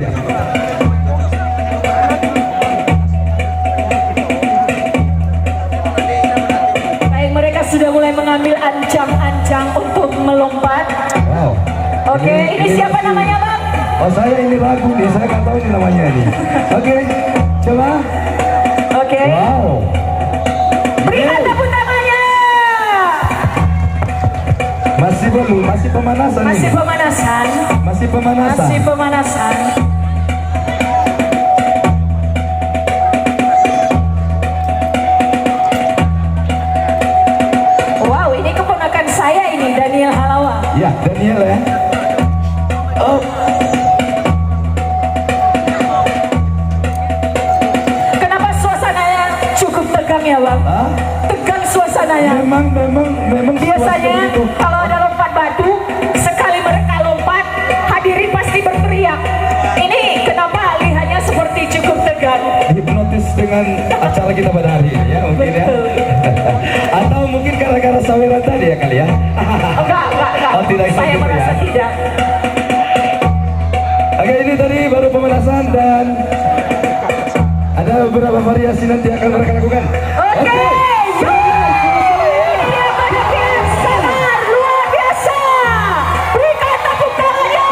ya. Baik, mereka sudah mulai mengambil ancang-ancang untuk melompat. Wow. Oke, ini siapa namanya, Bang? Oh, saya ini ragu nih, saya nggak tahu ini namanya ini. Oke, coba. Oke. Wow. Berikan tepuk tangannya. Masih belum, masih pemanasan Masih ini. pemanasan. Masih pemanasan. Masih pemanasan. Wow, ini keponakan saya ini, Daniel Halawa. Ya, Daniel ya. Oh. Kenapa suasananya cukup tegang ya, Bang? Hah? Tegang suasananya. Memang Biasanya suasana itu. kalau ada lompat batu, sekali mereka lompat, hadirin pasti berteriak. Ini kenapa lihatnya seperti cukup tegang? Hipnotis dengan acara kita pada hari ini ya, mungkin ya. Atau mungkin gara-gara saweran tadi ya kali ya. Enggak. Oh, tidak Saya gitu merasa ya. tidak. Oke, ini tadi baru pemanasan dan ada beberapa variasi nanti akan mereka lakukan. Oke. Luar biasa. Berikan tepuk tangannya.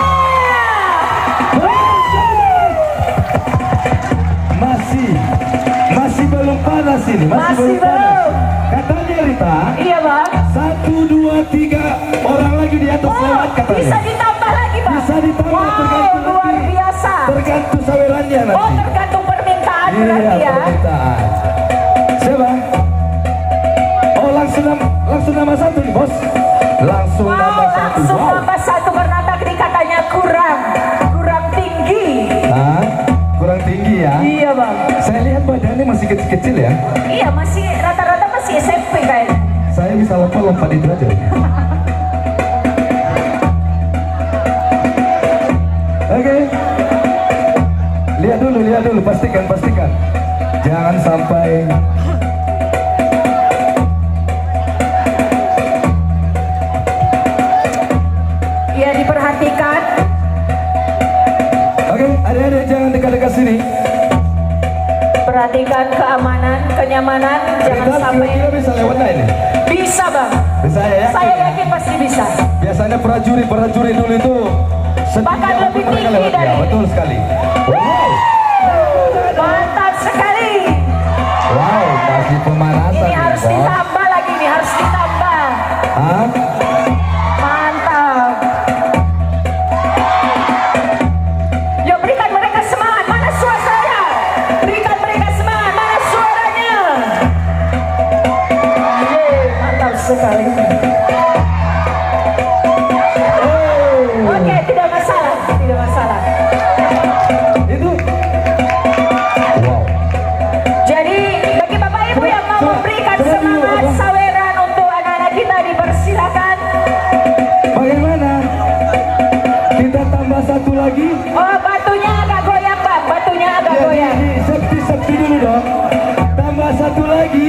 Masih belum panas ini, Masih belum panas. belum. Katanya Rita, Iya, Bang. 1, 2, 3 orang lagi di atas lewat katanya. Bisa ditambah lagi, Bang. Bisa ditambah, Wow, tergantung luar nanti. biasa. Tergantung sawerannya nanti. Oh, tergantung permintaan Iya, berarti ya. permintaan. Siapa? Oh, langsung nama satu nih, Bos. Langsung Wow, nama satu. langsung Wow. nambah satu karena tadi katanya kurang tinggi. Hah? Kurang tinggi ya? Iya, Bang. Saya lihat badannya masih kecil-kecil ya. Iya, masih rata-rata masih SMP kayaknya. Saya bisa lompat itu aja. Oke. Lihat dulu, pastikan. Jangan sampai Iya, diperhatikan. Oke, adik-adik jangan dekat-dekat sini. Perhatikan keamanan, kenyamanan, jangan Kita sampai. kira-kira bisa lewat nggak ini? Bisa, Bang. Bisa ya? Saya yakin pasti bisa. Biasanya prajurit dulu itu Bahkan lebih mereka tinggi lewat dari ya, ini. betul sekali. Wow, Mantap sekali. wow, masih pemanasan. Ini harus Bos. ditambah lagi nih, harus ditambah. Hah? Mantap. Yuk, berikan mereka semangat. Mana suasananya? Berikan mereka semangat. Mana suaranya? Yeay, mantap sekali. Oke, tidak masalah. Itu. Wow. Jadi, bagi Bapak Ibu yang mau memberikan coba dulu, semangat Abang. saweran untuk anak-anak kita, dipersilakan. Bagaimana? Kita tambah satu lagi. Oh, batunya agak goyang, Bang. Batunya agak goyang. Sekti dulu dong. Tambah satu lagi.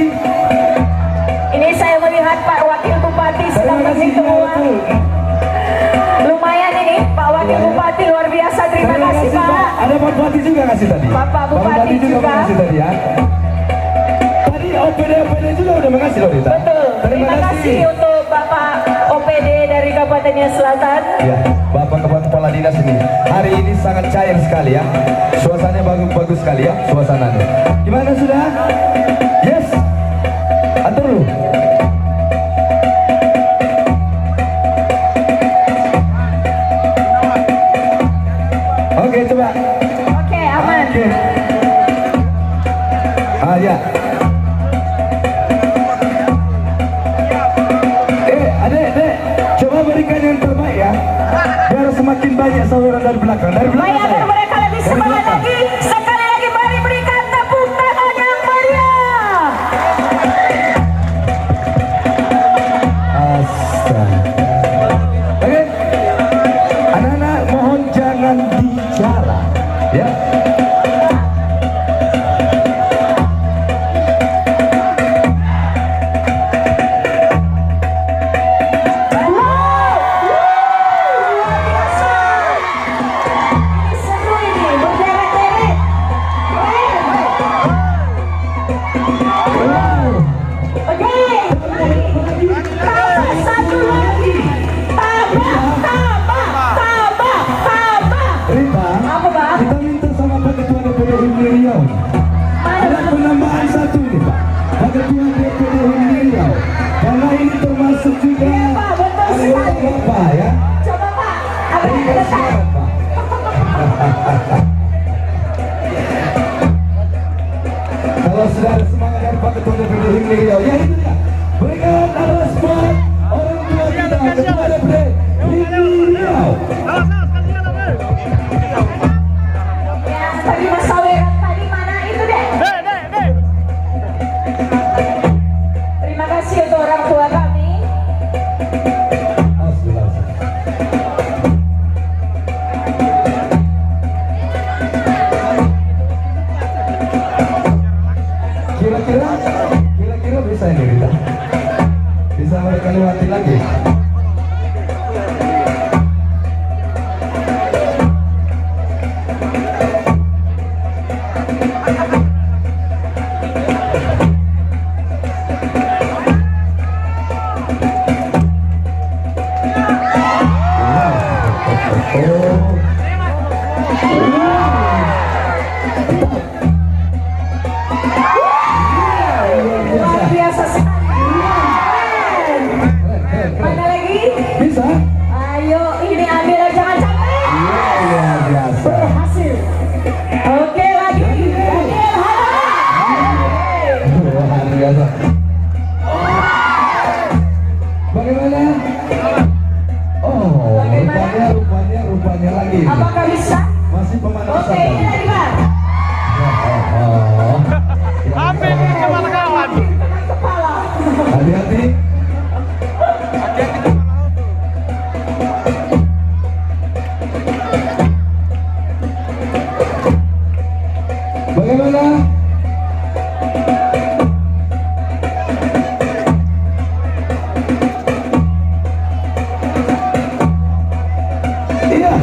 Ini saya melihat Pak Wakil Bupati sedang Terima kasih menghitung uang. betul. Lumayan ini, Pak Wakil Bupati luar biasa. Terima kasih, Pak. Ada Pak Bupati juga ngasih tadi. Bapak Bupati juga. ngasih tadi ya. Tadi OPD juga udah mengasih loh Rita. Betul. Terima kasih untuk Bapak OPD dari Kabupaten Selatan. Ya, Bapak Kepala Dinas ini. Hari ini sangat cair sekali ya. Suasananya bagus sekali ya, suasananya. Gimana sudah? Yes. Atur dulu. Oke, coba. Oke, aman. Oke. Ya. Adek, coba berikan yang terbaik ya. Biar semakin banyak saudara dari belakang. Dari belakang Baik, agar saya. mereka lebih Dari semangat belakang. lagi. Sekali lagi mari berikan tepuk tangan yang meriah. Astaga. Oke. Anak-anak mohon jangan bicara. Ya. Seru ini. Kita minta sama Pak Ketua DPD Himni Riau. Ada penambahan satu nih Pak. Pak Ketua DPD Himni Riau. Karena ini termasuk juga Iya, Pak, betul anggota sekali. Bapak ya. Coba Pak, apa yang Berikan ada semangat, Pak. Kalau sudah ada semangat dari Pak Ketua DPD Himni Riau, ya itu dia. Berikan respon orang tua kita, Ketua DPD Himni Riau. Ya, tadi Mas Saweran tadi mana itu deh? Terima kasih untuk orang tua kami. Kira-kira bisa ini kita? Bisa mereka lewati lagi? Luar biasa sekali. Mana lagi? Bisa? Ayo, ini ambil jangan capek. Luar biasa. Berhasil. Oke lagi. Daniel, halo. Luar biasa. Bagaimana? Oh, rupanya lagi. Apakah bisa? Masih pemanasan. Oke, ini lagi Pak. Oh. Apa ini kepala kawan? Tenang kepala. Hati-hati. Bagaimana? Iya,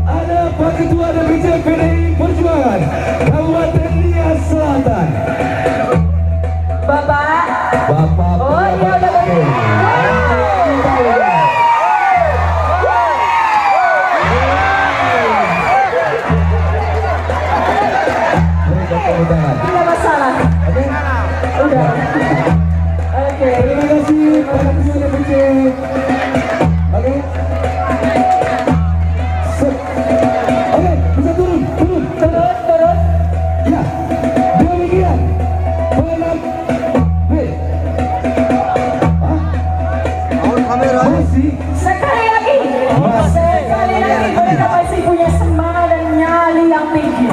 ada Pak Ketua DPC PDI Perjuangan Kabupaten Nias Selatan. Bapak. Bapak Oh, iya udah Oke. Berikan tepuk tangan. Tidak masalah. Oke. Udah. Oke. Terima kasih Pak Ketua DPC. Oke. Sip. Oke, bisa turun. Turun. Ya, demikian pengenap B. Hah? Masih Sekali lagi. Sekali lagi. Mereka masih punya semangat dan nyali yang tinggi.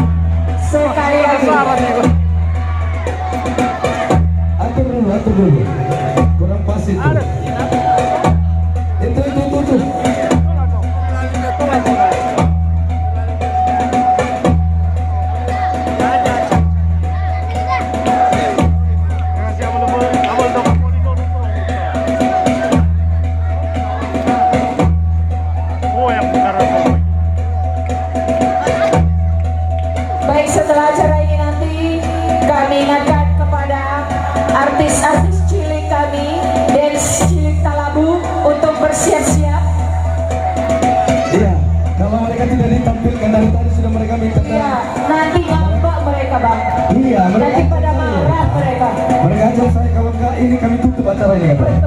Sekali lagi. atur dulu. Kurang pas itu. Itu. Baik, setelah acara ini nanti kami ingatkan kepada artis-artis cilik kami, dance cilik Talabu untuk bersiap-siap. Iya, kalau mereka tidak ditampilkan dari tadi sudah mereka minta. Ya, nanti ngambek mereka bang. Iya, Nanti pada marah mereka. mereka ajar saya kalau enggak ini kami tutup acara ini katanya.